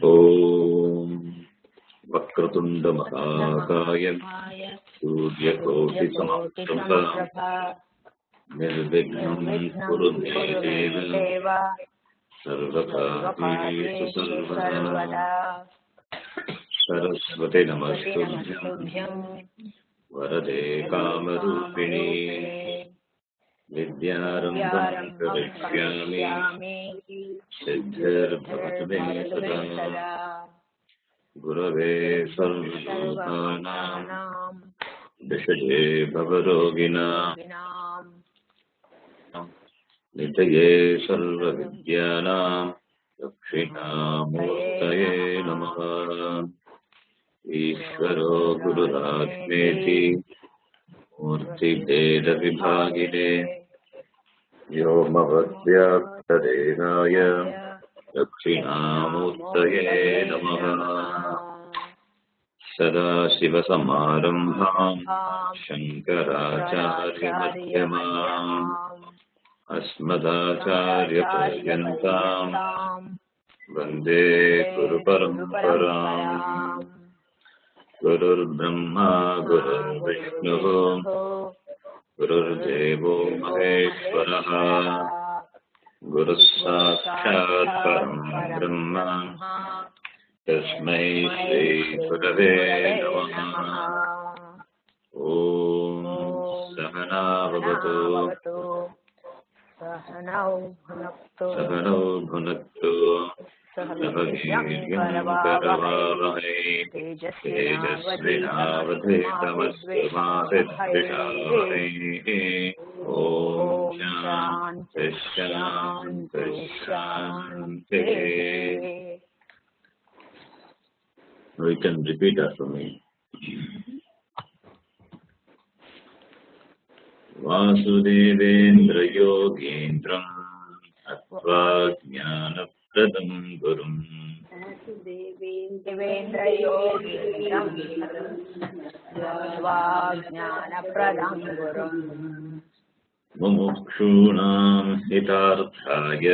ओम वक्रतुंड महाकाय सूर्यकोटिसमप्रभ निर्विघ्नं कुरु मे देव सर्वकार्येषु सर्वदा। सरस्वती नमस्तुभ्यं वरदे कामरूपिणी विद्यारम्भं करिष्यामि सिद्धिर्भवतु मे सदा। गुरवे सर्वभूतानां विषये भवरोगिणां निधये सर्वविद्यानां दक्षिणामूर्तये नमः। ईश्वरो गुरुरात्मेति मूर्तिभेदविभागिने व्योमवद्व्याप्तदेहाय दक्षिणामूर्तये नमः। सदाशिवसमारम्भां शङ्कराचार्यमध्यमाम् अस्मदाचार्यपर्यन्तां वन्दे गुरुपरम्पराम्। गुरुर्ब्रह्मा गुरुर्विष्णुः गुरुर्देवो महेश्वरः गुरुः साक्षात् परं ब्रह्म तस्मै श्रीगुरवे नमः। ॐ सहना भवतु सहनौ भुनक्तु सह वीर्यं करवावहै तेजस्विनावधीतमस्तु मा विद्विषावहै। ॐ शान्तिः शान्तिः शान्तिः। We can repeat after me. Vasudevendra योगेन्द्रं अत्वा ज्ञानप्रदं गुरुं देवेन्द्र योगेन्द्रं ज्ञानप्रदं गुरुं मुमुक्षूणां हितार्थाय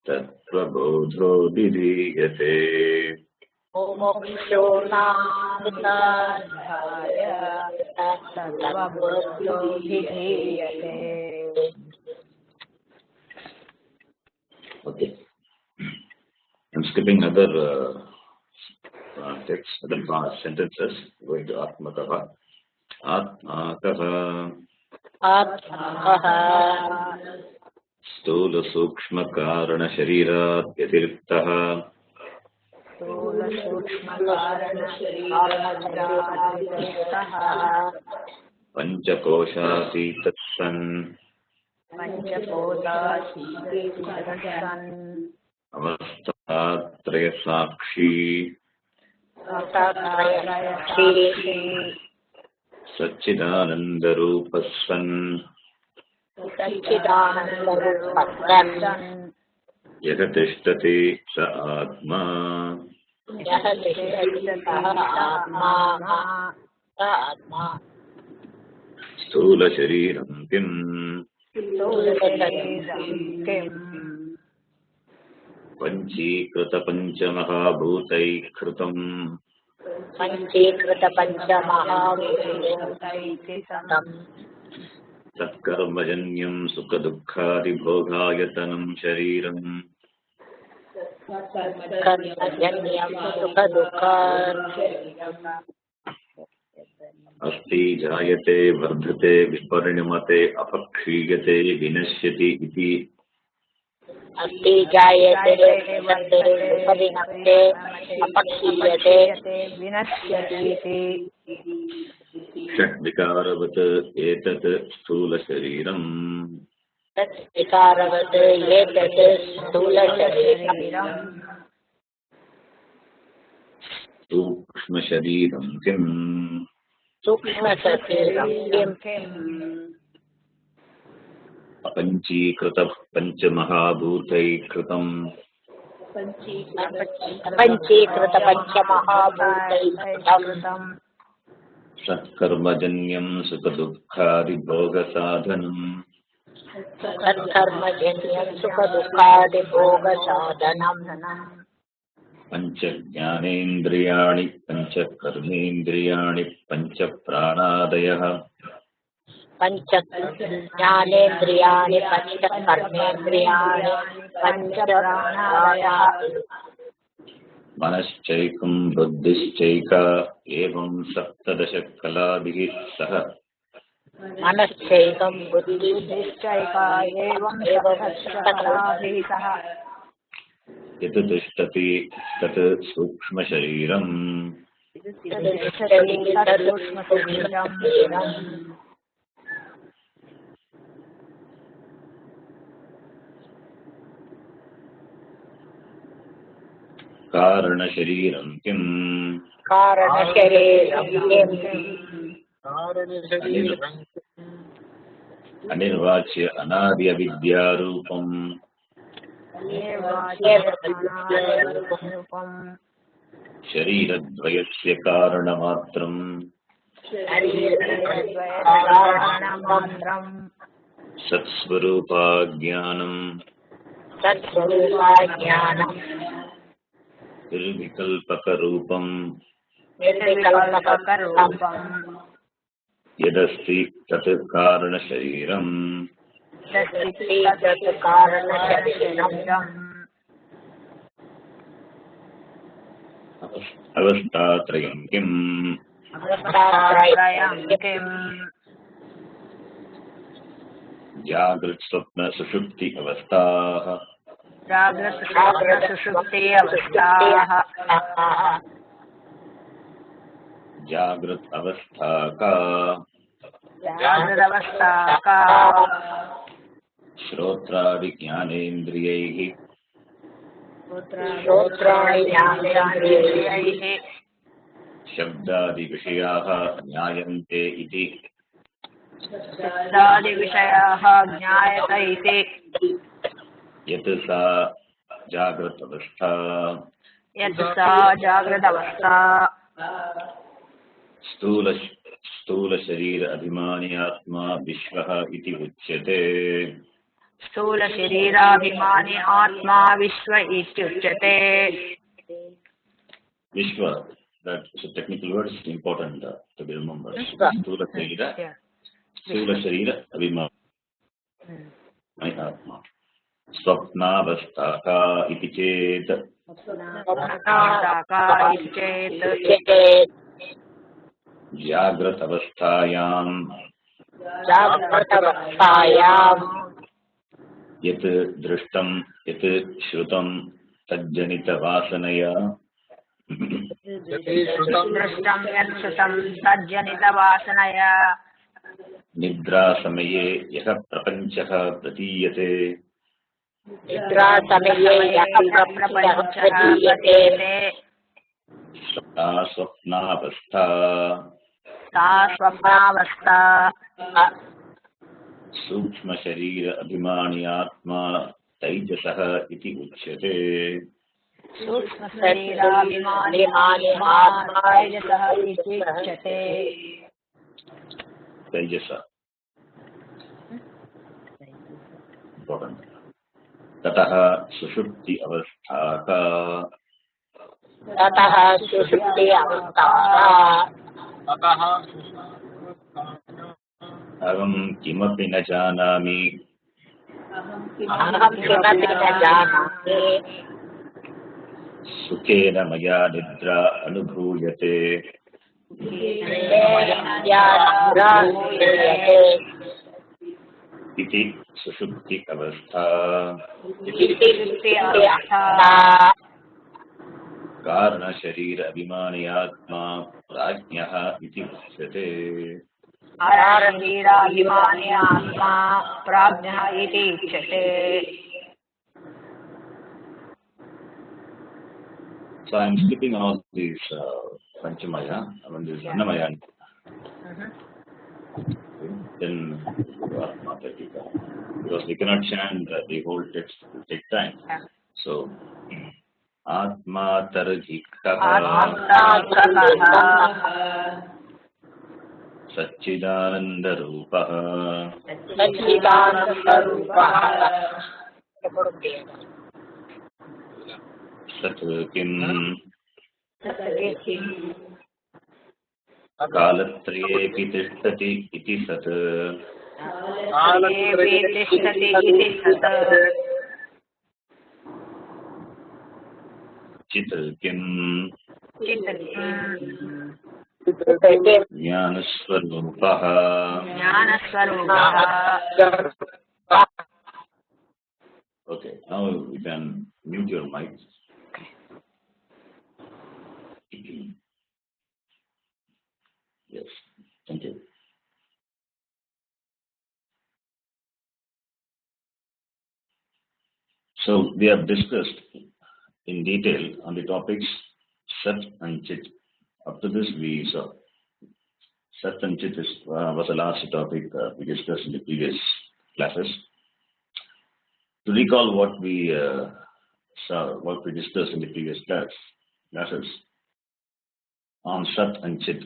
तत्त्वबोधो विधीयते। मुमुक्षूणां हितार्थाय तत्त्वबोधो विधीयते। Okay. I'm skipping other texts, other sentences, going to Atmataha. Atmataha. Atmataha. स्थूल सूक्ष्म कारण शरीरात् व्यतिरिक्तः स्थूल सूक्ष्म कारण शरीरात् व्यतिरिक्तः पंचकोशातीतः सन् पंचकोशातीतः सन् अवस्थात्रय साक्षी सच्चिदानंद रूपः सन् यः तिष्ठति स आत्मा स्थूल शरीरं किम् पंचीकृत पंचमहाभूतैकृतम् तत्कर्मजन्यं सुखदुःखादिभोगायतनं शरीरम् अस्ति जायते वर्धते विपरिणमते अपक्षीयते विनश्यति इति। अस्ति जायते वर्धते विपरिणमते अपक्षीयते विनश्यति इति। षड्विकारवत् एतत् स्थूलशरीरम् तद्विकारवत् एतत् स्थूलशरीरम् सूक्ष्मशरीरं किम् सूक्ष्मशरीरं किम् अपञ्चीकृत पञ्चमहाभूतैकृतम् अपञ्चीकृत पञ्चमहाभूतैकृतम् सत्कर्मजन्यं सुखदुःखादिभोगसाधनम् सत्कर्मजन्यं सुखदुःखादिभोगसाधनम् पंच ज्ञानेन्द्रियाणि पंच कर्मेन्द्रियाणि पंच प्राणादयः पंच ज्ञानेन्द्रियाणि पंच कर्मेन्द्रियाणि पंच प्राणादयः मनश्चैकं बुद्धिश्चैका एवं सप्तदश कलाभिः सह मनश्चैकं बुद्धिश्चैका एवं सप्तकलाभिः सह यत् तिष्ठति तत् सूक्ष्मशरीरम् कारणशरीरं किम् अनिर्वाच्य अनादि अविद्यारूपम् शरीरद्वयस्य कारणमात्रम् सत्स्वरूपाज्ञानम् निर्विकल्पकरूपम् यदस्ति तत् कारणशरीरम् अवस्थात्रयं किम् जागृत् स्वप्न सुषुप्ति अवस्थाः जागृत अवस्था का श्रोत्रादि ज्ञानेन्द्रियैः शब्दादि विषयाः ज्ञायन्ते इति यत् सा जागृत अवस्था स्थूल शरीर अभिमानी आत्मा विश्वः इति उच्यते स्थूल शरीराभिमानी आत्मा विश्व इत्युच्यते विश्व that is a technical word, is important to be remembered. स्थूल शरीर अभिमानी आत्मा स्वप्नावस्था का इति चेत् जागृत अवस्थायां यत् दृष्टं यत् श्रुतं तज्जनित वासनया निद्रा समये यः प्रपञ्चः प्रतीयते सा स्वप्नावस्था सूक्ष्म शरीर अभिमानी आत्मा तैजसः इति उच्यते तैजस ततः सुषुप्ति अवस्था का अहं किमपि न जानामि सुखेन मया निद्रा अनुभूयते इति सुषुप्ति अवस्था कारण शरीर अभिमानी आत्मा प्राज्ञः इति उच्यते So I am skipping all these Panchamaya, I mean this Annamaya. Then because we cannot chant the whole text, it will take time. So Atma Tarjikaha Satchidananda Rupaha Sat Kim Kalatrayepi Tishtati Iti Sat Chit Kim Jnanaswarupaha. Okay, now you can mute your mic. Yes, thank you. So we have discussed in detail on the topics Sat and Chit. Up to this we saw Sat and Chit was the last topic we discussed in the previous classes. To recall what we saw, what we discussed in the previous classes on Sat and Chit.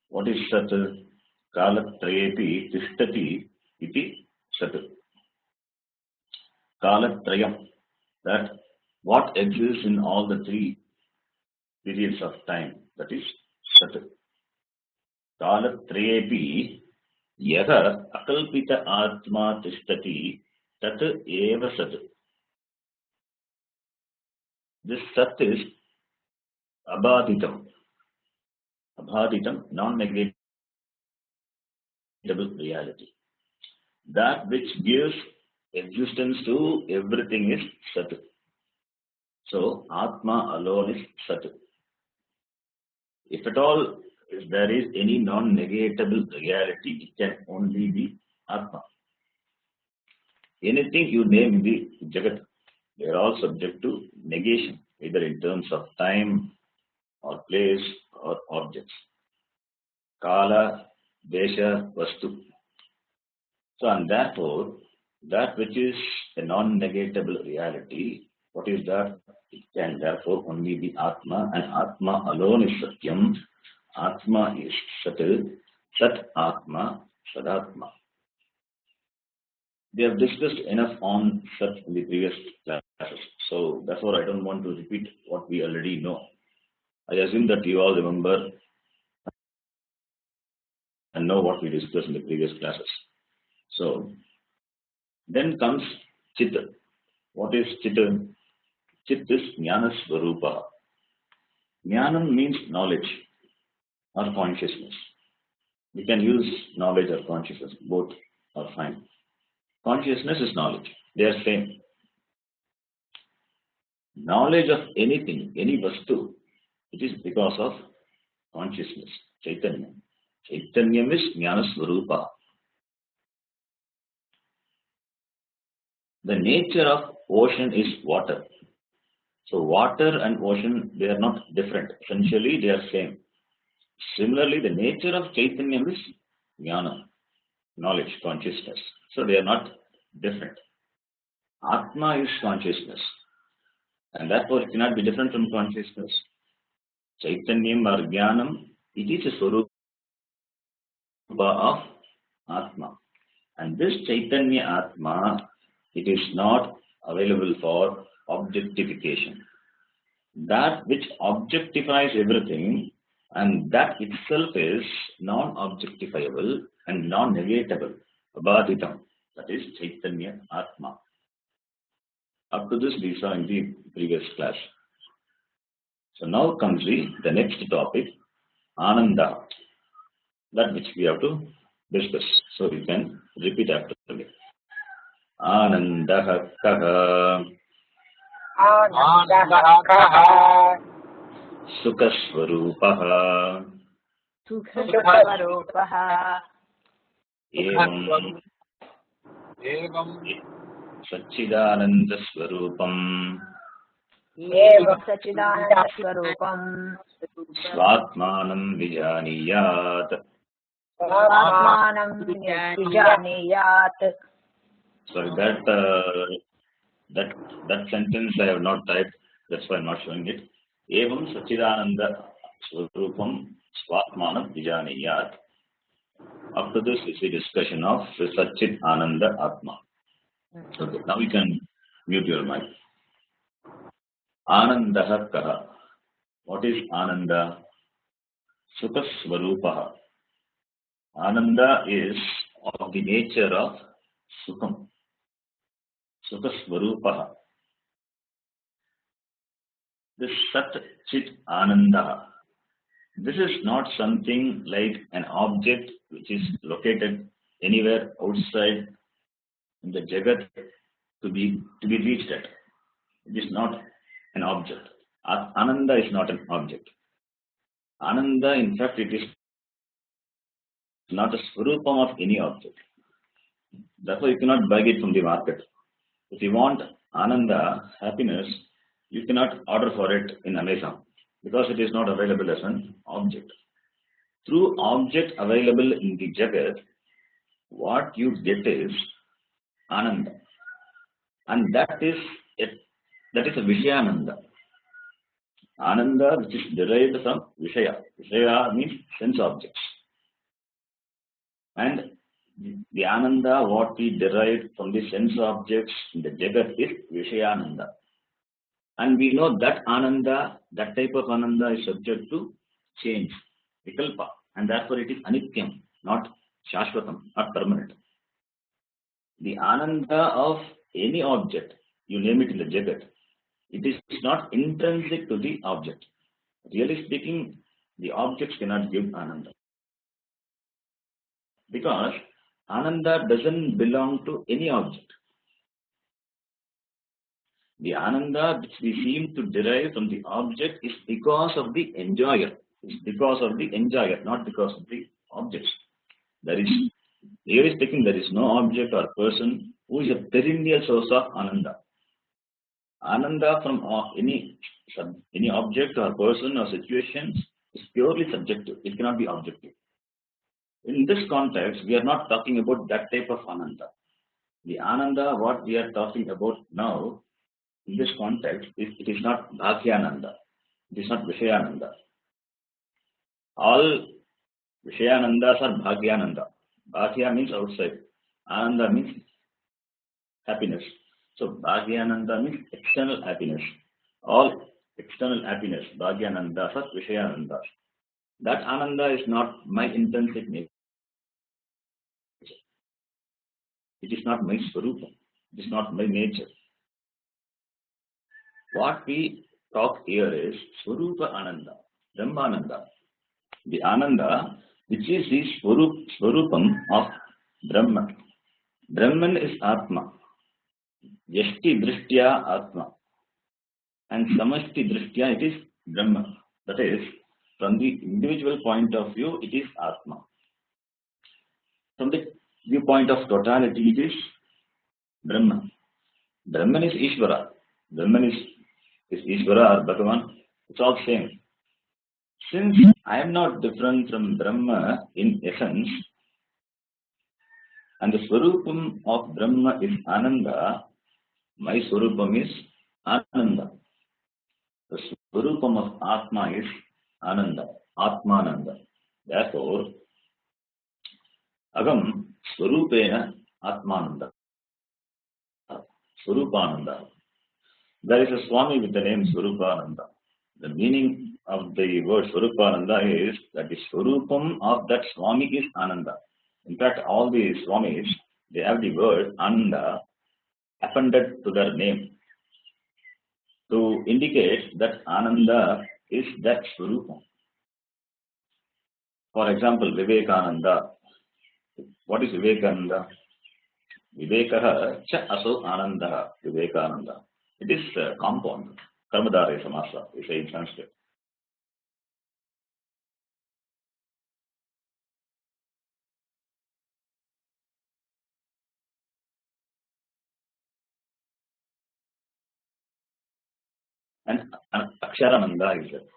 What is Sat? Kalatrayepi tishtati iti Sat. Kalatrayam, that what exists in all the three periods of time, that is Sat. Kalatrayepi yaha akalpita atma tishtati tat eva Sat. This Sat is abhaditam, non-negatable reality. That which gives existence to everything is Sat. So, Atma alone is Sat. If at all if there is any non-negatable reality, it can only be Atma. Anything you name in the Jagat, they are all subject to negation, either in terms of time or place or objects. Kala, Desha, Vastu. So, and therefore, that which is a non-negatable reality, what is that? It can therefore only be Atma, and Atma alone is Satyam. Atma is Sat, Sat Atma, Sadatma. We have discussed enough on Sat in the previous classes, so therefore I don't want to repeat what we already know. I assume that you all remember and know what we discussed in the previous classes. So, then comes Chit. What is Chit? Chit is Jnana Swarupa. Jnanam means knowledge or consciousness. We can use knowledge or consciousness, both are fine. Consciousness is knowledge, they are same. Knowledge of anything, any vastu, it is because of consciousness, Chaitanya. Chaitanyam is Jnana Swarupa. The nature of ocean is water. So water and ocean, they are not different. Essentially, they are same. Similarly, the nature of Chaitanya is Jnana, knowledge, consciousness. So they are not different. Atma is consciousness. And therefore, it cannot be different from consciousness. Chaitanyam or Jnanam, it is a Swarupa of Atma. And this Chaitanya Atma, it is not available for objectification. That which objectifies everything, and that itself is non-objectifiable and non-negatable, abhaditam, that is Chaitanya Atma. Up to this we saw in the previous class. So now comes the next topic, Ananda, that which we have to discuss. So you can repeat after me. Anandaha kaha Sukaswarupaha Evam Satchidanandaswarupam Svatmanam Vijaniyat. Sorry, that sentence I have not typed, that's why I'm not showing it. Evam Satchidananda Swarupam Svatmanam Vijaniyat. After this is the discussion of Satchit Ananda Atma. Okay, now you can mute your mic. Anandaha kaha. What is Ananda? Sukha Svarupaha. Ananda is of the nature of Sukham. Sukha Svarupaha. This Sat Chit Ananda. This is not something like an object which is located anywhere outside in the Jagat to be reached at. It is not an object. Ananda is not an object. Ananda, in fact, it is not a swarupam of any object. Therefore, you cannot buy it from the market. If you want Ananda, happiness, you cannot order for it in Amazon because it is not available as an object. Through object available in the Jagat, what you get is Ananda. And that is a Vishayananda. Ananda which is derived from Vishaya. Vishaya means sense objects. And the Ananda, what we derive from the sense objects in the Jagat is Vishayananda. And we know that Ananda, that type of Ananda is subject to change, Vikalpa. And therefore it is Anityam, not Shashvatam, not permanent. The Ananda of any object, you name it in the Jagat, it is not intrinsic to the object. Really speaking, the objects cannot give Ananda. Because Ananda doesn't belong to any object. The Ananda which we seem to derive from the object is because of the enjoyer. It's because of the enjoyer, not because of the objects. Really speaking, there is no object or person who is a perennial source of Ananda. Ananda from any object or person or situation is purely subjective. It cannot be objective. In this context, we are not talking about that type of Ananda. The Ananda, what we are talking about now, in this context, it is not Bhagyananda. It is not Vishayananda. All Vishayanandas are Bhagyananda. Bhagya means outside. Ananda means happiness. So Bhagyananda means external happiness. All external happiness, Bhagyanandas are Vishayanandas. That Ananda is not my intrinsic nature. It is not my Swarupa. It is not my nature. What we talk here is Swarupa Ananda, Brahmananda. The Ananda, which is the Swarupam of Brahman. Brahman is Atma. Yashti Drishtya Atma. And Samashti Drishtya, it is Brahman. That is, from the individual point of view, it is Atma. From the viewpoint of totality, it is Brahman. Brahman is Ishvara. Brahman is Ishvara or Bhagavan. It's all same. Since I am not different from Brahma in essence, and the Swarupam of Brahma is Ananda, my Swarupam is Ananda. The Swarupam of Atma is Ananda, Atmananda. Therefore, Agam Swarupena Atmananda, Swarupananda. There is a Swami with the name Swarupananda. The meaning of the word Swarupananda is that the Swarupam of that Swami is Ananda. In fact, all the Swamis, they have the word Ananda appended to their name to indicate that Ananda is that Swarupam. For example, Vivekananda. What is Vivekananda? Vivekaha cha aso anandaha, Vivekananda. It is a compound. Karmadhara samasa, we say in Sanskrit. And Aksharananda is it.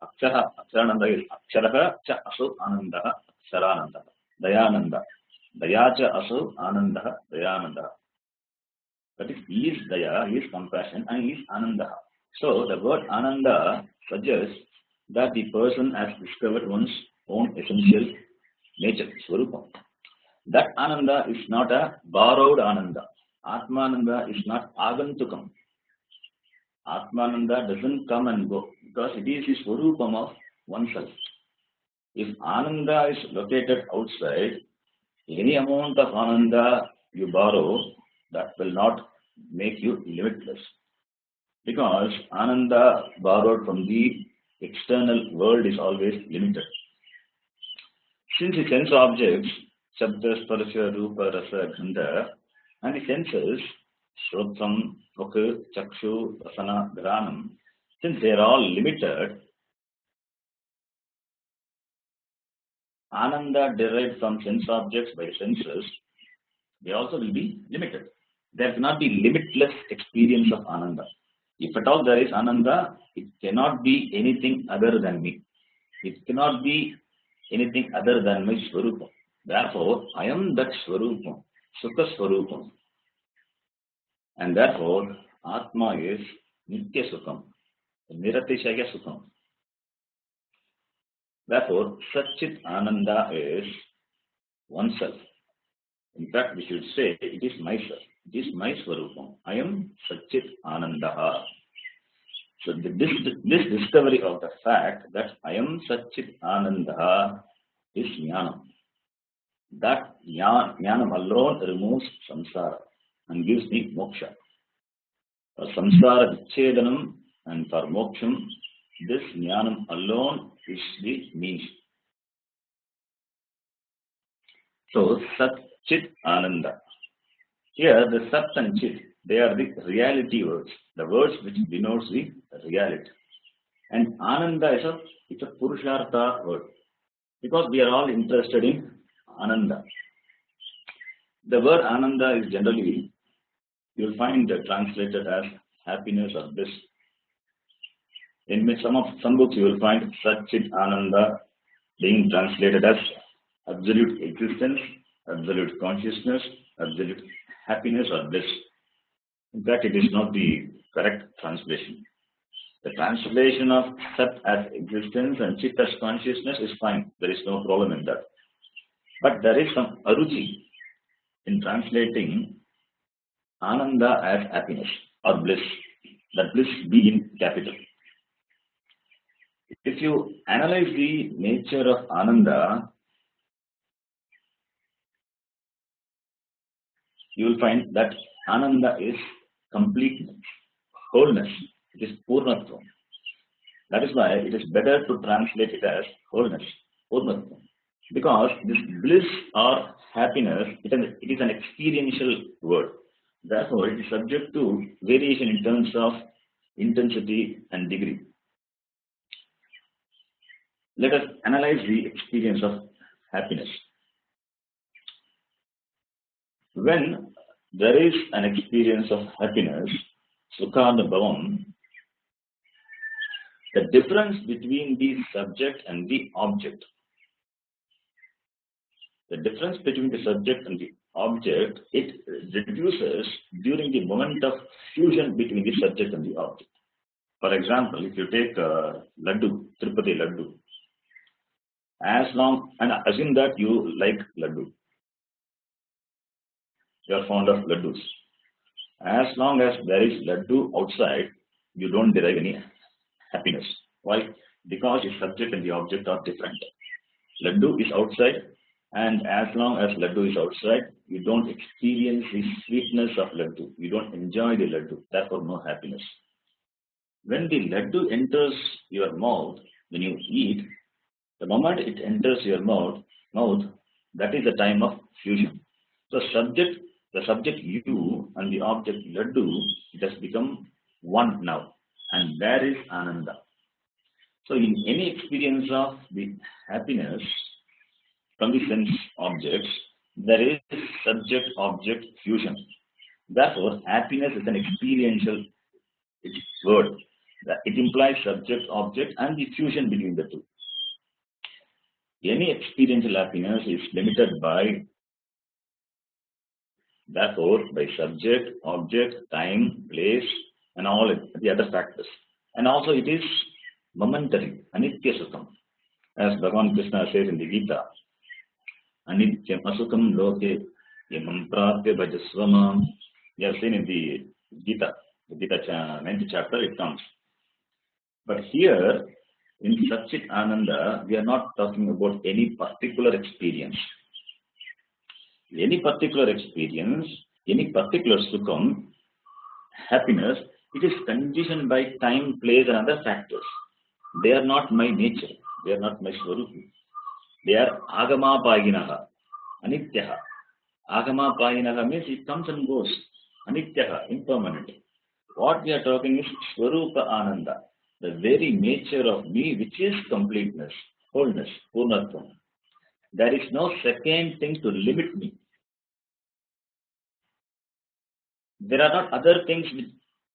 Aksharananda is Aksharaha cha aso anandaha, Aksharananda. Dayananda. Dayacha aso anandaha, Dayananda. That is, he is Daya, he is compassion, and he is Ananda. So the word Ananda suggests that the person has discovered one's own essential nature, Swarupa. That Ananda is not a borrowed Ananda. Atmananda is not Agantukam. Atmananda doesn't come and go because it is the swarupam of oneself. If Ananda is located outside, any amount of Ananda you borrow, that will not make you limitless. Because Ananda borrowed from the external world is always limited. Since the sense objects, Shabda, Sparsha, Rupa, Rasa, Gandha, and the senses, Shrotam, Mukha, Chakshu, Rasana, Granam, since they are all limited, Ananda derived from sense objects by senses, they also will be limited. There cannot be limitless experience of Ananda. If at all there is Ananda, it cannot be anything other than me. It cannot be anything other than my Swarupam. Therefore, I am that Swarupam, Sukha Swarupam. And therefore, Atma is Nitya Sukham, Niratishaya Sukham. Therefore, Satchit Ananda is oneself. In fact, we should say, it is myself. It is my Swarupam. I am Satchit Ananda. So this discovery of the fact that I am Satchit Ananda is Jnanam. That Jnanam alone removes samsara and gives me moksha. For samsara vichedanam and for moksham, this Jnanam alone is the means. So Sat Chit Ananda. Here the Sat and Chit, they are the reality words, the words which denotes the reality. And Ananda is a Purushartha word because we are all interested in Ananda. The word Ananda is generally, you will find translated as happiness or bliss. In some books you will find Satchit Ananda being translated as absolute existence, absolute consciousness, absolute happiness or bliss. In fact, it is not the correct translation. The translation of Sat as existence and Chit as consciousness is fine. There is no problem in that. But there is some aruchi in translating Ananda as happiness or bliss. That bliss be in capital. If you analyze the nature of Ananda, you will find that Ananda is completeness, wholeness. It is Purnatvam. That is why it is better to translate it as wholeness, Purnatvam. Because this bliss or happiness, it is an experiential word. Therefore, it is subject to variation in terms of intensity and degree. Let us analyze the experience of happiness. When there is an experience of happiness, Sukhanubhavam, the difference between the subject and the object, it reduces during the moment of fusion between the subject and the object. For example, if you take Laddu, Tirupati Laddu, and assume that you like Laddu, you are fond of Laddus. As long as there is Laddu outside, you don't derive any happiness. Why? Because the subject and the object are different. Laddu is outside, and as long as Laddu is outside, you don't experience the sweetness of Laddu. You don't enjoy the Laddu. Therefore, no happiness. When the Laddu enters your mouth, when you eat, the moment it enters your mouth, that is the time of fusion. So the subject you and the object Laddu, it has become one now. And there is Ananda. So in any experience of the happiness from the sense objects, there is subject-object fusion. Therefore, happiness is an experiential word. It implies subject-object and the fusion between the two. Any experiential happiness is limited by subject, object, time, place, and all the other factors. And also it is momentary, anitya sukham. As Bhagavan Krishna says in the Gita, anityam asukham loke yamam prapya bhajasvamam. You have seen in the Gita, Gita 9th chapter it comes. But here, in Satchit Ananda, we are not talking about any particular experience. Any particular experience, any particular sukham, happiness, it is conditioned by time, place and other factors. They are not my nature. They are not my swarupi. They are agamapayinaha, anityaha. Agamapayinaha means it comes and goes. Anityaha, impermanent. What we are talking is Swarupa Ananda, the very nature of me, which is completeness, wholeness, purnatvam. There is no second thing to limit me. There are not other things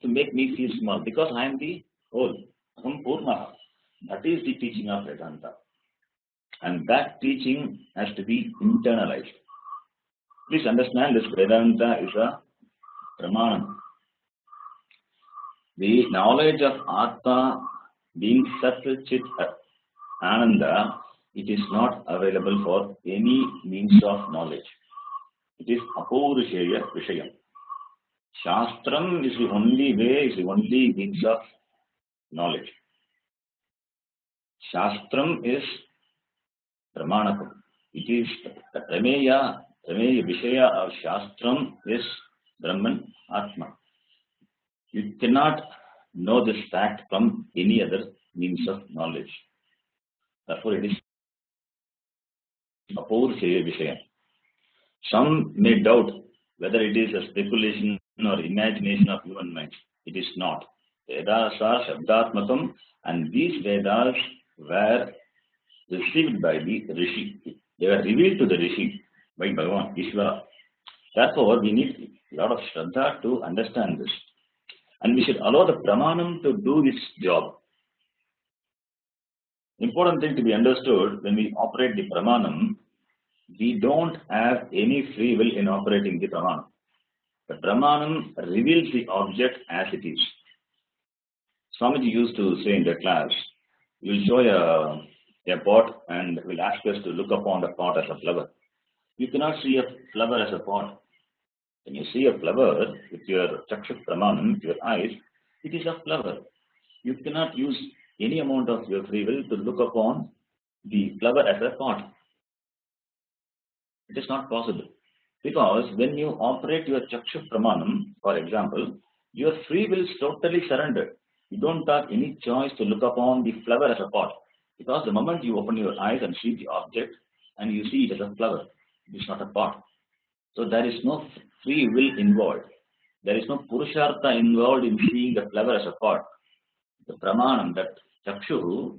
to make me feel small because I am the whole. Aham Purnaha. That is the teaching of Vedanta. And that teaching has to be internalized. Please understand this Vedanta is a pramanam. The knowledge of Atma being Sat Chit Ananda, it is not available for any means of knowledge. It is Apurusheya Vishayam. Shastram is the only way, is the only means of knowledge. Shastram is Pramanakam. It is the Prameya Vishaya of Shastram is Brahman Atma. You cannot know this fact from any other means of knowledge. Therefore, it is Apurusheya Vishaya. Some may doubt whether it is a speculation or imagination of human minds. It is not. Vedas are Shabdatmakam, and these Vedas were received by the Rishi. They were revealed to the Rishi by Bhagavan, Ishvara. Therefore, we need a lot of Shraddha to understand this. And we should allow the Pramanam to do its job. Important thing to be understood, when we operate the Pramanam, we don't have any free will in operating the Pramanam. The Pramanam reveals the object as it is. Swamiji used to say in the class, we will show a pot and will ask us to look upon the pot as a flower. You cannot see a flower as a pot. When you see a flower with your Chakshut Pramanam, with your eyes, it is a flower. You cannot use any amount of your free will to look upon the flower as a pot. It is not possible. Because when you operate your Chakshut Pramanam, for example, your free will is totally surrendered. You don't have any choice to look upon the flower as a pot. Because the moment you open your eyes and see the object, and you see it as a flower, it is not a pot. So there is no free will involved. There is no Purushartha involved in seeing the flower as a pot. The Pramanam, that Chakshu,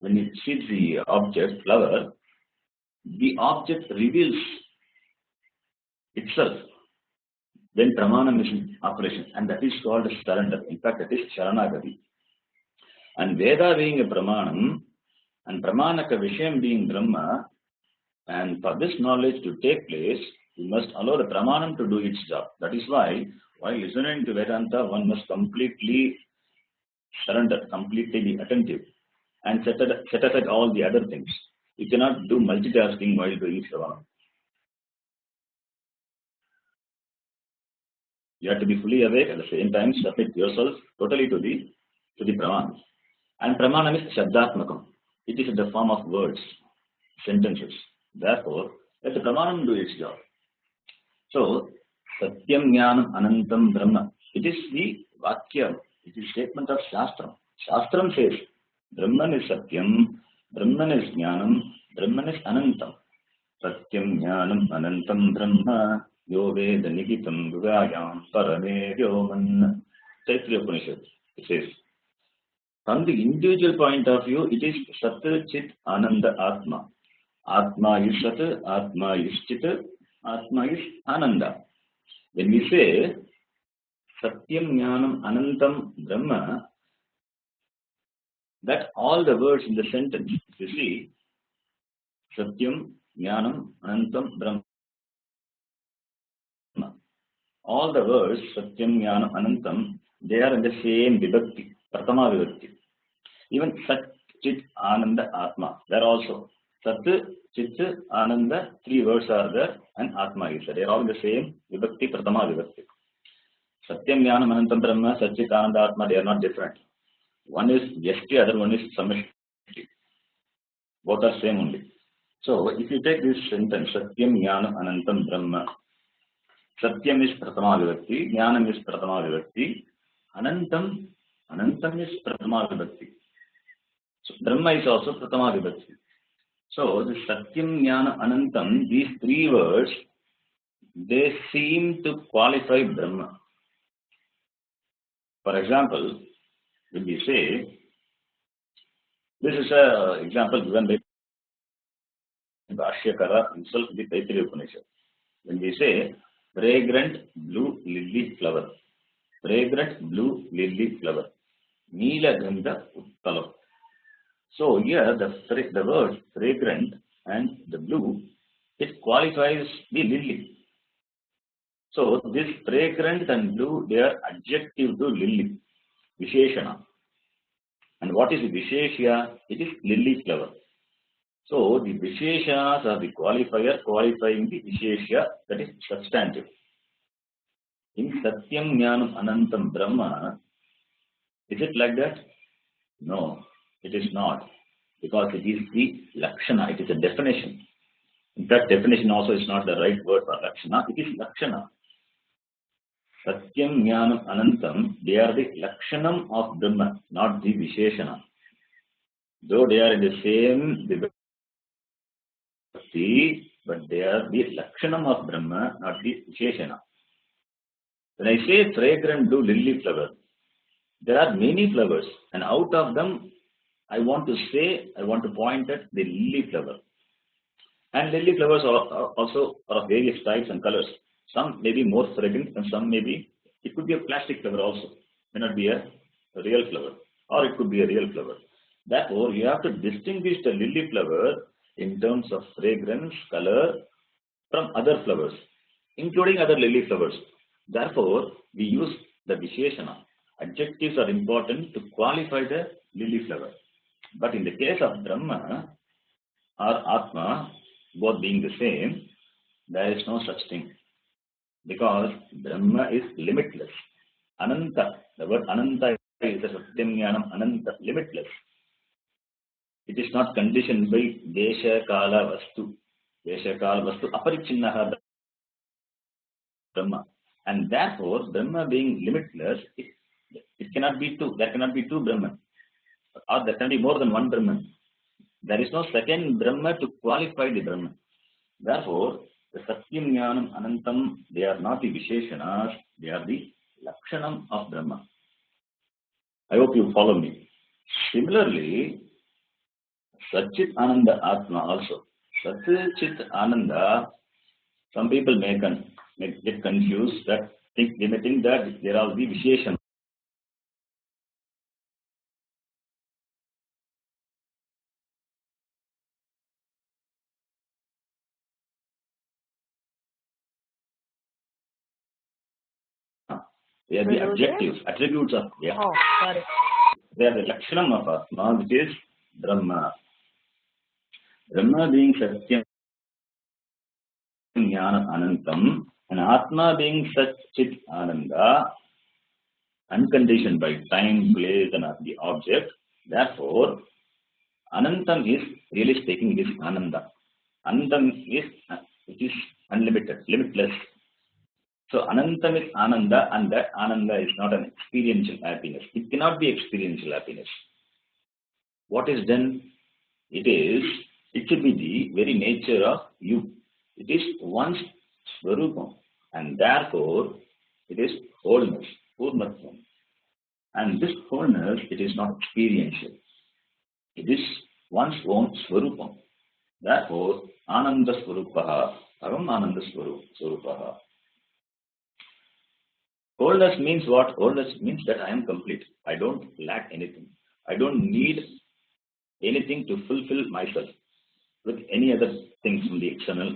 when it sees the object, flower, the object reveals itself when Pramanam is in operation, and that is called surrender. In fact, that is Sharanagati. And Veda being a Pramanam, and Pramanaka Vishayam being Brahma, and for this knowledge to take place, we must allow the Pramanam to do its job. That is why, while listening to Vedanta, one must completely surrender, completely be attentive, and set aside all the other things. You cannot do multitasking while doing Shravana. You have to be fully awake at the same time, submit yourself totally to the Pramanam. And Pramanam is Shabdatmakam. It is in the form of words, sentences. Therefore, let the Pramanam do its job. So, Satyam Jnanam Anantam Brahma. It is the Vakya, it is statement of Shastram. Shastram says, Brahman is Satyam, Brahman is Jnanam, Brahman is Anantam. Satyam Jnanam Anantam Brahma, Yo Veda Nigitam Vivayam Parame Vyoman. Taittiriya Upanishad. It says, from the individual point of view, it is Sat Chit Ananda Atma. Atma is Sat, Atma is Chit, Atma is Ananda. When we say Satyam Jnanam Anantam Brahma, that all the words in the sentence, you see, Satyam Jnanam Anantam Brahma. All the words Satyam Jnanam Anantam, they are in the same vibhakti, Pratama vibhakti. Even Sat Chit Ananda Atma, there also. Sat, Chit, Ananda, three words are there, and Atma is there. They are all in the same vibhakti, Pratama vibhakti. Satyam Jnanam Anantam Brahma, Satchit Ananda Atma, they are not different. One is Yashti, other one is Samishti. Both are same only. So if you take this sentence, Satyam Jnanam Anantam Brahma, Satyam is Pratama Vibhakti, Jnanam is Pratama Vibhakti, Anantam is Pratama Vibhakti. So Brahma is also Pratama Vibhakti. So the Satyam, Jnana, Anantam, these three words, they seem to qualify Brahma. For example, when we say, this is an example given by Bhashyakara himself in the Taittiriya Upanishad. When we say, fragrant blue lily flower, fragrant blue lily flower, Neelagandha Uttalam. So here the word fragrant and the blue, it qualifies the lily. So this fragrant and blue, they are adjective to lily, Visheshana. And what is the Visheshya? It is lily flower. So the Visheshanas are the qualifier qualifying the Visheshya, that is substantive. In Satyam Jnanam Anantam Brahma, is it like that? No, it is not. Because it is the Lakshana, it is a definition. In fact, definition also is not the right word for Lakshana, it is Lakshana. Satyam, Jnanam, Anantam, they are the Lakshanam of Brahma, not the Visheshana. Though they are in the same Vibhakti, but they are the Lakshanam of Brahma, not the Visheshana. When I say fragrant blue lily flower, there are many flowers, and out of them, I want to point at the lily flower. And lily flowers are also of various types and colors. Some may be more fragrant and some may be, it could be a plastic flower also. May not be a real flower, or it could be a real flower. Therefore, you have to distinguish the lily flower in terms of fragrance, color from other flowers, including other lily flowers. Therefore, we use the Visheshana. Adjectives are important to qualify the lily flower. But in the case of Brahma or Atma, both being the same, there is no such thing. Because Brahma is limitless. Ananta, the word Ananta is a Satyam Jnanam Ananta, limitless. It is not conditioned by Desha Kala Vastu. Desha Kala Vastu Aparichinnaha Brahma. And therefore, Brahma being limitless, it cannot be two. There cannot be two Brahman. Or there can be more than one Brahman. There is no second Brahma to qualify the Brahman. Therefore, the Satyam Jnanam Anantam, they are not the Visheshanas, they are the Lakshanam of Brahma. I hope you follow me. Similarly, Satchit Ananda Atma also. Satchit Ananda, some people may get confused, that they may think that there are the Visheshanas. They are the adjectives, attributes of Atma. Oh, sorry. They are the Lakshanam of Atma, which is Brahma. Brahma being Satyam Jnanam Anantam, and Atma being Satchit Ananda, unconditioned by time, place, and the object. Therefore, Anantam is, really speaking, it is Ananda. Anantam is, it is unlimited, limitless. So Anantam is Ananda, and that Ananda is not an experiential happiness. It cannot be experiential happiness. What is then? It should be the very nature of you. It is one's Swarupam, and therefore it is wholeness, Purnatvam. And this wholeness, it is not experiential. It is one's own Swarupam. Therefore, Ananda Swarupaha, Avam Ananda Swarupaha. Wholeness means what? Wholeness means that I am complete. I don't lack anything. I don't need anything to fulfill myself with any other things from the external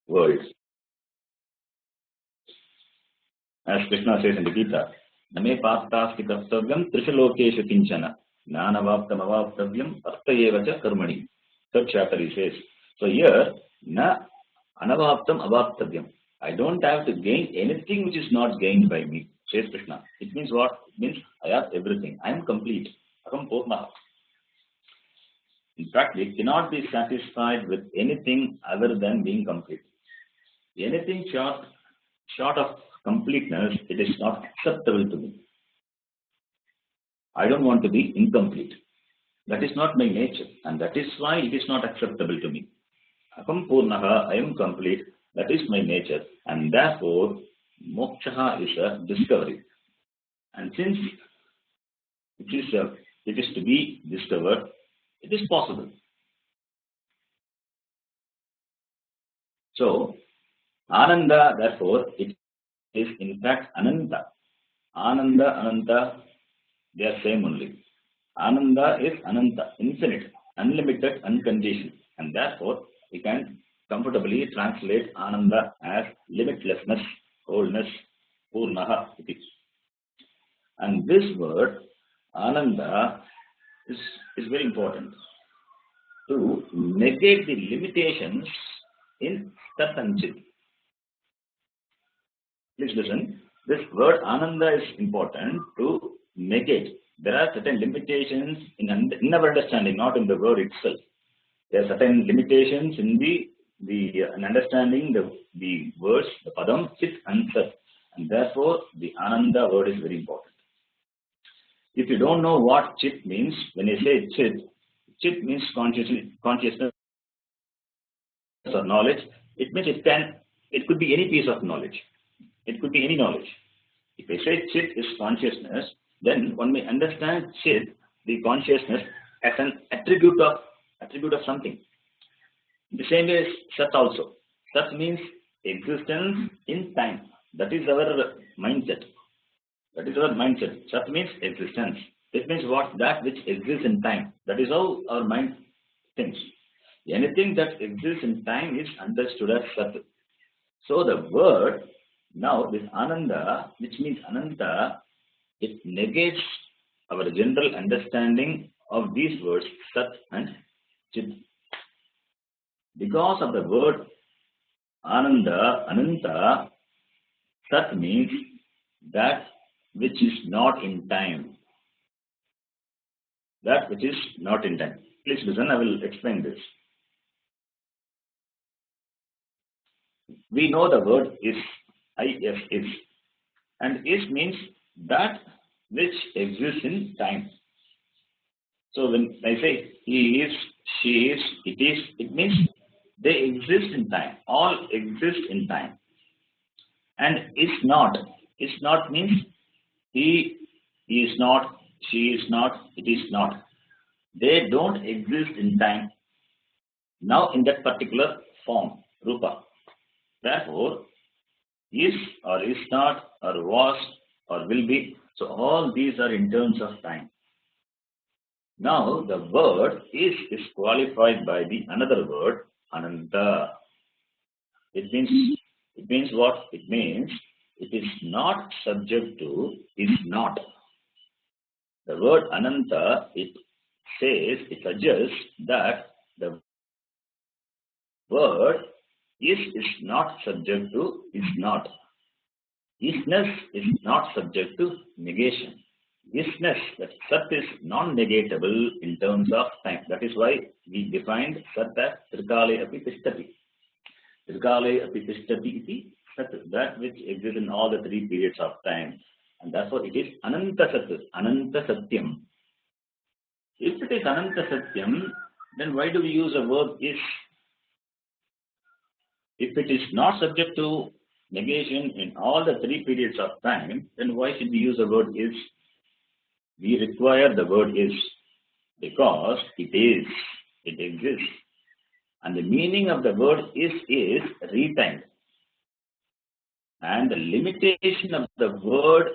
world. As Krishna says in the Gita, Name Partasti Kartavyam Trishalokesha Kinchana, Nanavaptam Avaptavyam Artayevacha Karmani. Third chapter he says. So here, Na Anavaptam Avaptavyam. I don't have to gain anything which is not gained by me, says Krishna. It means what? It means I have everything. I am complete. Aham Purnaha. In fact, we cannot be satisfied with anything other than being complete. Anything short of completeness, it is not acceptable to me. I don't want to be incomplete. That is not my nature, and that is why it is not acceptable to me. Aham Purnaha, I am complete. That is my nature, and therefore moksha is a discovery. And since it is to be discovered, it is possible. So Ananda, therefore, it is in fact Ananta. Ananda, Ananta, they are same only. Ananda is Ananta, infinite, unlimited, unconditioned, and therefore we can comfortably translate Ananda as limitlessness, wholeness, Purnaha. And this word, Ananda, is very important to negate the limitations in Tat and Chit. Please listen. This word Ananda is important to negate. There are certain limitations in our understanding, not in the word itself. There are certain limitations in in understanding the words, the padam, chit and sat. And therefore, the Ananda word is very important. If you don't know what chit means, when you say chit means consciousness or knowledge. It means it could be any piece of knowledge. It could be any knowledge. If I say chit is consciousness, then one may understand chit, the consciousness, as an attribute of something. The same way as sat also. Sat means existence in time. That is our mindset. Sat means existence. It means what? That which exists in time. That is how our mind thinks. Anything that exists in time is understood as sat. So the word, now this Ananda, which means Ananta, it negates our general understanding of these words, sat and chit. Because of the word Ananda, Ananta, sat means that which is not in time. That which is not in time. Please listen, I will explain this. We know the word is, is. And is means that which exists in time. So when I say he is, she is, it means they exist in time. All exist in time. And is not. Is not means he is not, she is not, it is not. They don't exist in time. Now in that particular form, Rupa. Therefore, is or is not or was or will be. So all these are in terms of time. Now the word is qualified by the another word, Ananta. It means what? It means it is not subject to, is not. The word Ananta, it suggests that the word is not subject to, is not. Isness is not subject to negation. Isness, that sat is non-negatable in terms of time. That is why we defined sat as trikale api tishtati. Trikale api tishtati iti sat, that which exists in all the three periods of time. And therefore it is ananta sat, ananta satyam. If it is ananta satyam, then why do we use a verb is? If it is not subject to negation in all the three periods of time, then why should we use the word is? We require the word is because it is, it exists. And the meaning of the word is retained. And the limitation of the word,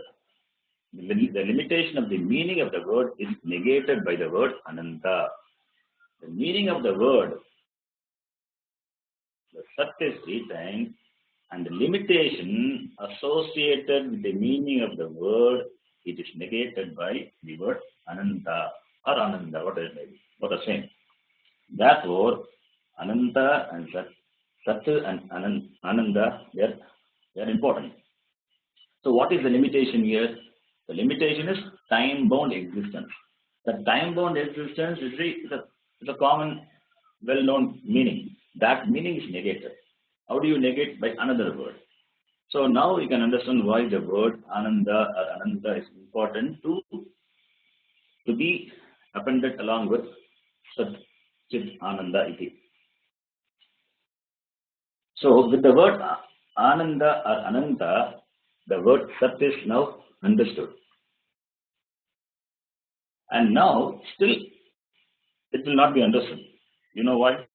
the limitation of the meaning of the word is negated by the word Ananta. The meaning of the word, the sat is retained, and the limitation associated with the meaning of the word, it is negated by the word Ananta or Ananda, what is it? What the same. Therefore, Ananta and Sat and Ananda, they are They are important. So what is the limitation here? The limitation is time-bound existence. The time-bound existence is a common, well-known meaning. That meaning is negated. How do you negate? By another word. So now we can understand why the word Ananda or Ananda is important to be appended along with Sat Chit Ananda iti. So with the word Ananda or Ananta, the word Sat is now understood. And now still it will not be understood. You know why?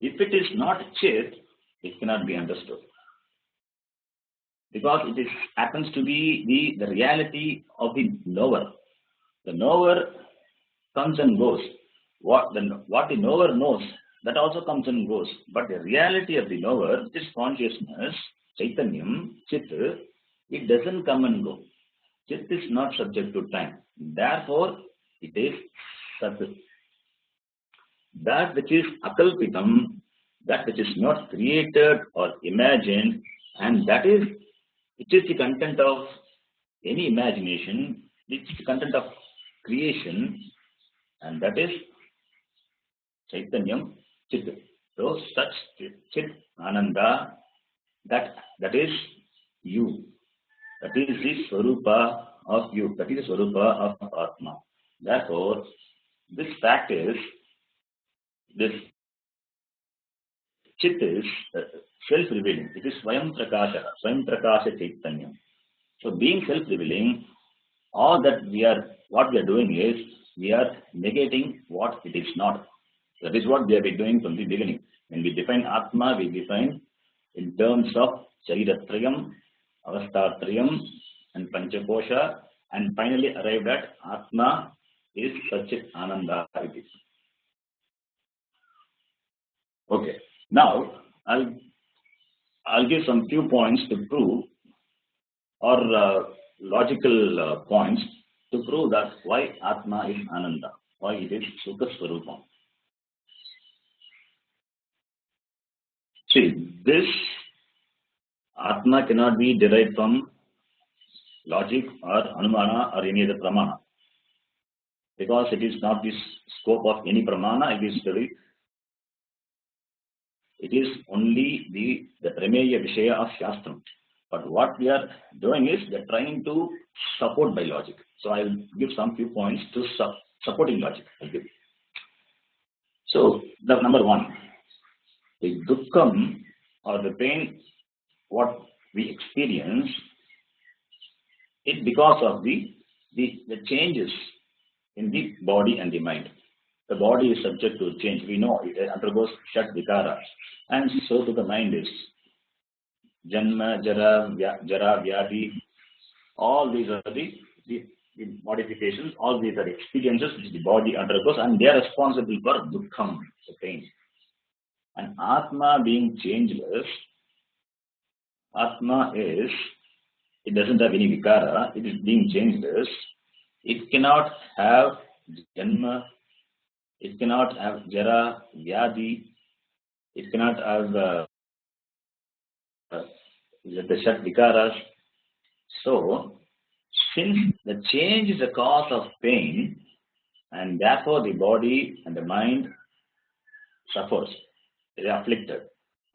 If it is not Chit, it cannot be understood. Because it happens to be the reality of the knower. The knower comes and goes. What the knower knows, that also comes and goes. But the reality of the knower, this consciousness, Chaitanyam, Chit, it doesn't come and go. Chit is not subject to time. Therefore, it is Sat. That which is akalpitam, that which is not created or imagined, and that is, it is the content of any imagination, it is the content of creation, and that is Chaitanyam Chit. So such Chit Ananda, that is you. That is the Swarupa of you. That is the Swarupa of Atma. Therefore, this fact is, this Chit is self-revealing. It is Swayam Prakasha Chaitanyam. So being self-revealing, all that what we are doing is, we are negating what it is not. That is what we have been doing from the beginning. When we define Atma, we define in terms of Chariratrayam, Avastatrayam, and Panchakosha, and finally arrived at Atma is Satchit Ananda. Okay. Now I'll give some few points to prove, or logical points to prove that why Atma is Ananda, why it is Sukha Swarupam. See, this Atma cannot be derived from logic or Anumana or any other Pramana, because it is not the scope of any Pramana. It is only the Prameya Vishaya of Shastram. But what we are doing is, we are trying to support by logic. So I'll give some few points to supporting logic. I'll give. So the number one, the dukkham or the pain, what we experience, it because of the changes in the body and the mind. The body is subject to change. We know it undergoes Shat Vikara, and so to the mind is Janma, Jara, Vyadi. All these are the modifications, all these are experiences which the body undergoes, and they are responsible for dukkham, the pain. And Atma being changeless, Atma is, it doesn't have any vikara, it is being changeless, it cannot have janma, it cannot have jara, vyadi, it cannot have the shat vikaras. So, since the change is a cause of pain, and therefore the body and the mind suffers, they are afflicted.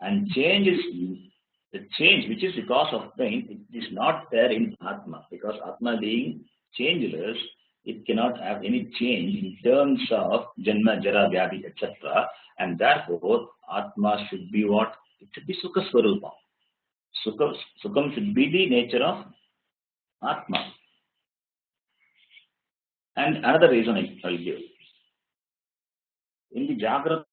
And the change which is the cause of pain, it is not there in Atma, because Atma being changeless, it cannot have any change in terms of Janma, Jara, Vyadi, etc. And therefore, Atma should be what? It should be Sukha Swarupa. Sukham should be the nature of Atma. And another reason I'll give. In the Jagrata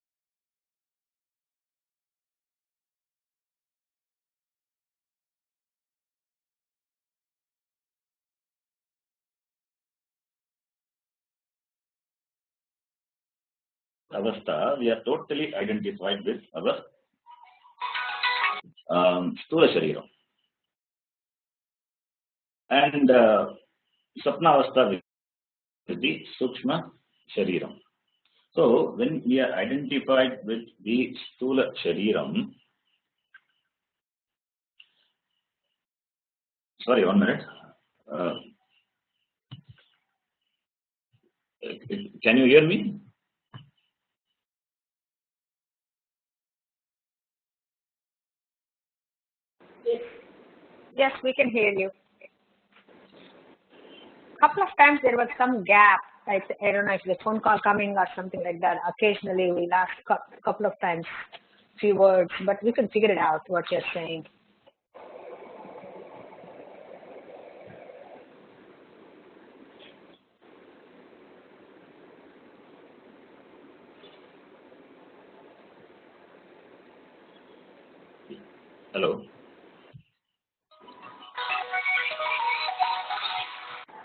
Avastha, we are totally identified with our Sthula Shariram. And Sapna Avastha with the Sukshma Shariram. So, when we are identified with the Sthula Shariram, Sorry, 1 minute. Can you hear me? Yes, we can hear you. Couple of times there was some gap. I don't know if the phone call coming or something like that. Occasionally we lost couple of times few words, but we can figure it out what you're saying. Hello.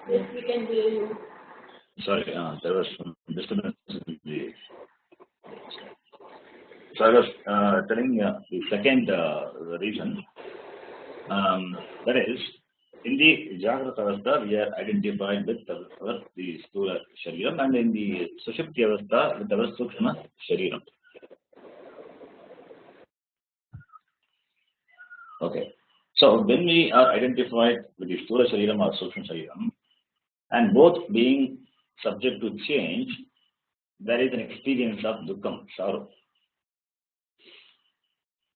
Yes, we can hear you. Sorry, there was some disturbance. So I was telling the second reason, that is, in the Jagrata Avastha, we are identified with the Sthula Shariram, and in the Sushupti Avastha, with our Sukshma Shariram. Okay. So when we are identified with the Sthula Shariram or Sukshma Shariram, and both being subject to change, there is an experience of dukkam, sorrow.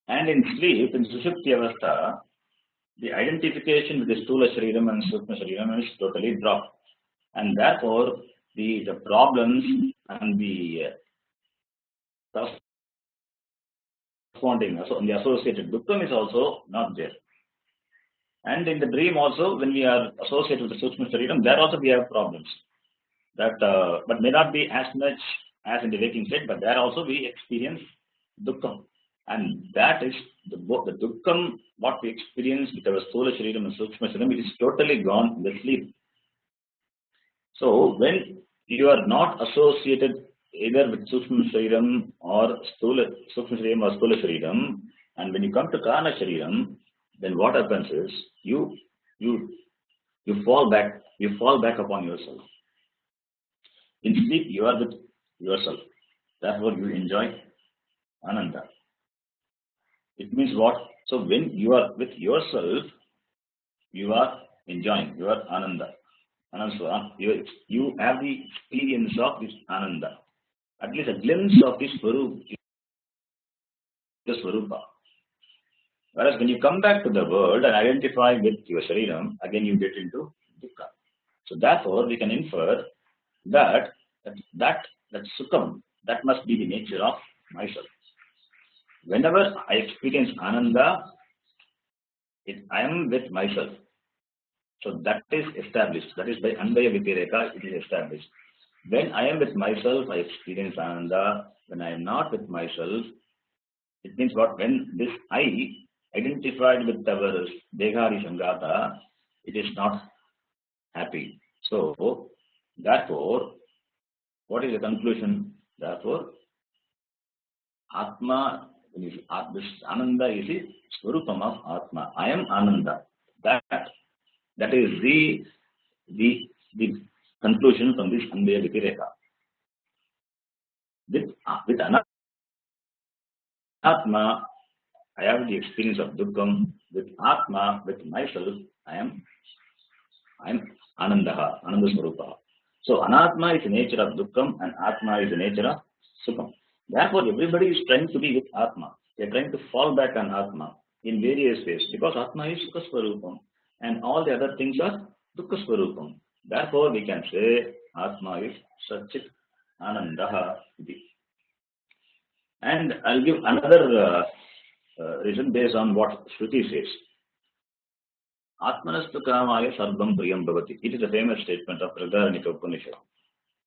And in sleep, in Sushupti Avastha, the identification with the Sthula Shariram and Sukshma Shariram is totally dropped. And therefore, the problems and the corresponding, so the associated dukkam is also not there. And in the dream also, when we are associated with the Sukshma Shariram, there also we have problems. That, but may not be as much as in the waking state, but there also we experience dukkam. And that is the dukkam, what we experience with our Sthula Shariram and Sukshma Shariram, it is totally gone in the sleep. So when you are not associated either with Sukshma Shariram or Sukshma Shariram or Sthula Shariram, and when you come to Karana Shariram, then what happens is you fall back upon yourself. In sleep you are with yourself. Therefore you enjoy Ananda. It means what? So when you are with yourself, you are enjoying, you are Ananda. You have the experience of this Ananda. At least a glimpse of this Swarupa. Whereas when you come back to the world and identify with your Shariram, again you get into Dukkha. So therefore we can infer that Sukham, that must be the nature of myself. Whenever I experience Ananda, I am with myself. So that is established. That is by Anvaya Vitireka, it is established. When I am with myself, I experience Ananda. When I am not with myself, it means what? When this I identified with our Dehari Sangata, it is not happy. So, therefore, what is the conclusion? Therefore, Atma, this Ananda is the Swarupam of Atma. I am Ananda. That is the conclusion from this Anvaya Vitireka. With Atma, I have the experience of dukkam. With Atma, with myself, I am Anandaha, Ananda Swarupa. So Anatma is the nature of dukkam and Atma is the nature of sukham. Therefore, everybody is trying to be with Atma. They are trying to fall back on Atma in various ways because Atma is Sukha Swarupam and all the other things are Dukkha Swarupam. Therefore, we can say Atma is Satchit Anandaha. And I'll give another reason based on what Shruti says. Atmanastu kamaya sarvam priyam bhavati. It is a famous statement of Pradahanika Upanishad.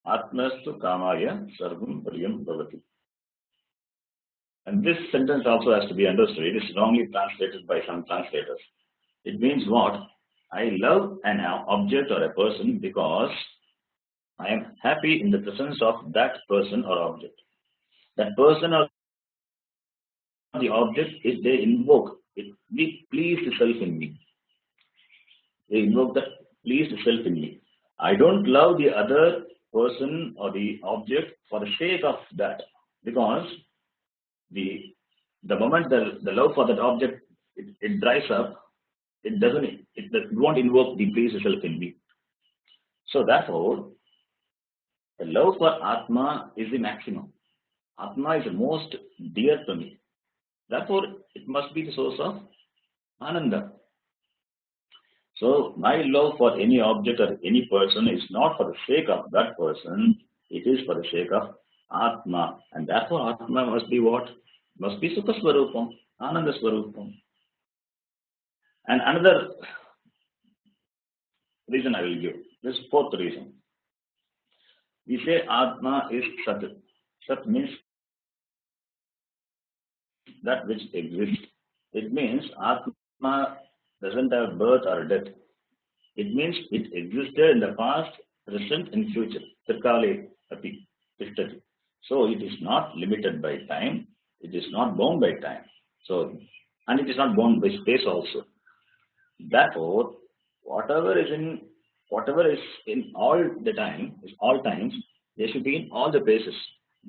Atmanastu kamaya sarvam priyam bhavati. And this sentence also has to be understood. It is wrongly translated by some translators. It means what? I love an object or a person because I am happy in the presence of that person or object. That person or the object, if they invoke, it be pleased self in me. They invoke that pleased self in me. I don't love the other person or the object for the sake of that, because the moment the love for that object it dries up, it won't invoke the place itself in me. So therefore, the love for Atma is the maximum. Atma is the most dear to me. Therefore, it must be the source of Ananda. So my love for any object or any person is not for the sake of that person, it is for the sake of Atma. And therefore Atma must be what? Must be Sukha Swarupam, Ananda Swarupam. And another reason I will give, this fourth reason. We say Atma is Sat. Sat means that which exists. It means Atma doesn't have birth or death. It means it existed in the past, present, and future. Tirkale api tishtati. So it is not limited by time. It is not bound by time. So, and it is not bound by space also. Therefore, whatever is in all the time, is all times, they should be in all the places.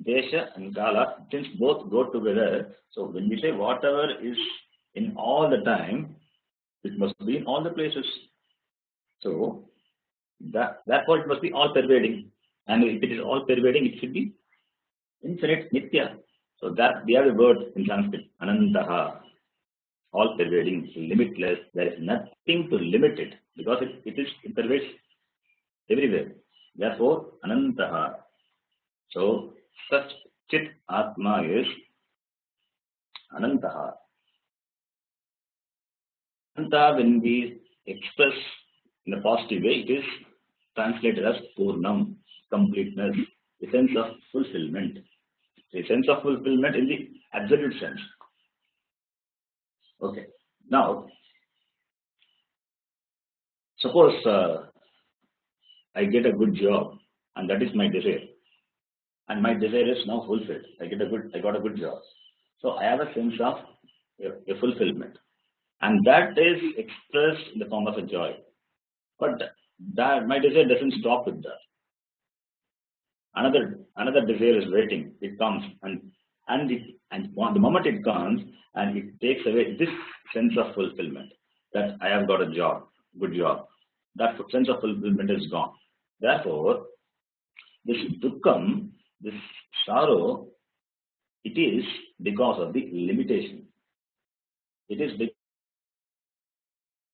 Desha and Kala, since both go together. So when we say whatever is in all the time, it must be in all the places. So therefore it must be all pervading. And if it is all pervading, it should be infinite, nitya. So that we have a word in Sanskrit, anantaha, all pervading, limitless. There is nothing to limit it because it pervades everywhere. Therefore, anantaha. So such chit atma is anantaha. Ananta, when we express in a positive way, it is translated as purnam, completeness, the sense of fulfillment. The sense of fulfillment in the absolute sense. Okay. Now, suppose I get a good job, and that is my desire, and my desire is now fulfilled. I got a good job. So I have a sense of a fulfillment, and that is expressed in the form of a joy. But that my desire doesn't stop with that. Another desire is waiting. It comes and the moment it comes and it takes away this sense of fulfillment that I have got a job, good job. That sense of fulfillment is gone. Therefore, this dukkam, this sorrow, it is because of the limitation. It is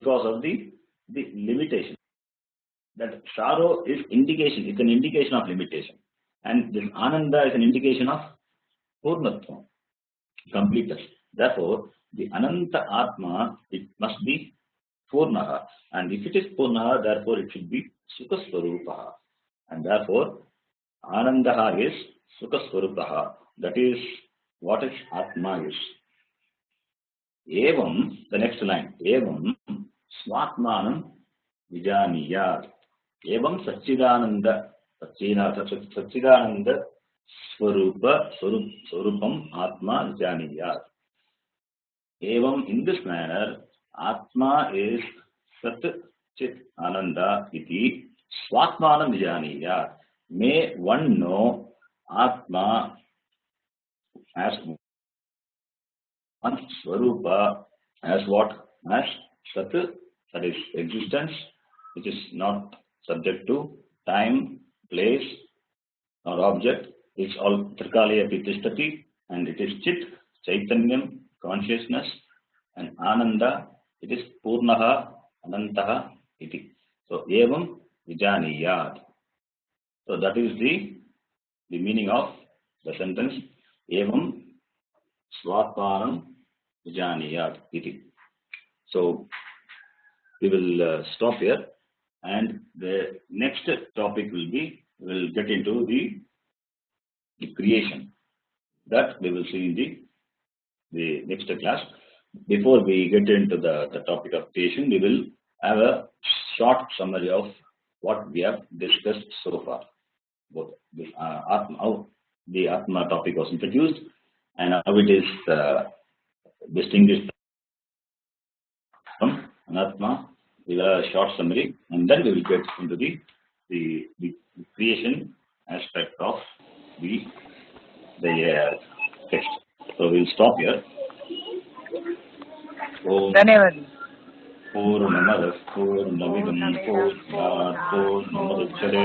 because of the limitation. That sorrow is indication. It's an indication of limitation. And this ananda is an indication of purnatva, completeness. Therefore, the ananta atma, it must be purnaha. And if it is purnaha, therefore it should be sukha swarupaha. And therefore, anandaha is sukha swarupaha. That is what is atma is. Evam, the next line, evam swatmanam vijaniyat. Evam Satchidananda Swarupam Atma Janiyat. Evam, in this manner, Atma is Sat Chit Ananda iti Swatmanam Janiyat. May one know Atma as one Swarupa, as what? As Sat, that is existence, which is not subject to time, place, or object. It's all Trikaleya Pitistati, and it is Chit, Chaitanyam, consciousness, and Ananda, it is Purnaha, Anantaha, iti. So, Evam Vijaniyat. So, that is the meaning of the sentence, Evam Swatmanam Vijaniyat, iti. So, we will stop here. And the next topic will be, we'll get into the creation. That we will see in the next class. Before we get into the topic of creation, we will have a short summary of what we have discussed so far. Both this, how the Atma topic was introduced and how it is distinguished from Anatma. We will have a short summary, and then we will get into the creation aspect of the text. So we will stop here. Om धन्यवाद. पूर्णमदः पूर्णमिदं पूर्णात् पूर्णमुदच्यते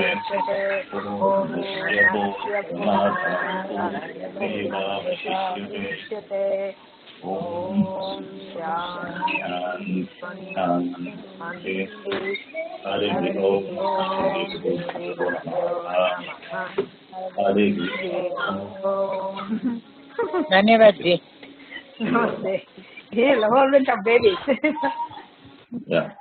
पूर्णस्य पूर्णमादाय पूर्णमेवावशिष्यते ॐ शान्ति शान्ति हरिः ओम् श्रीगुरुभ्यो नमः हरिः ओम् धन्यवाद जी. Namaste. Here's a whole bunch of babies. Yeah.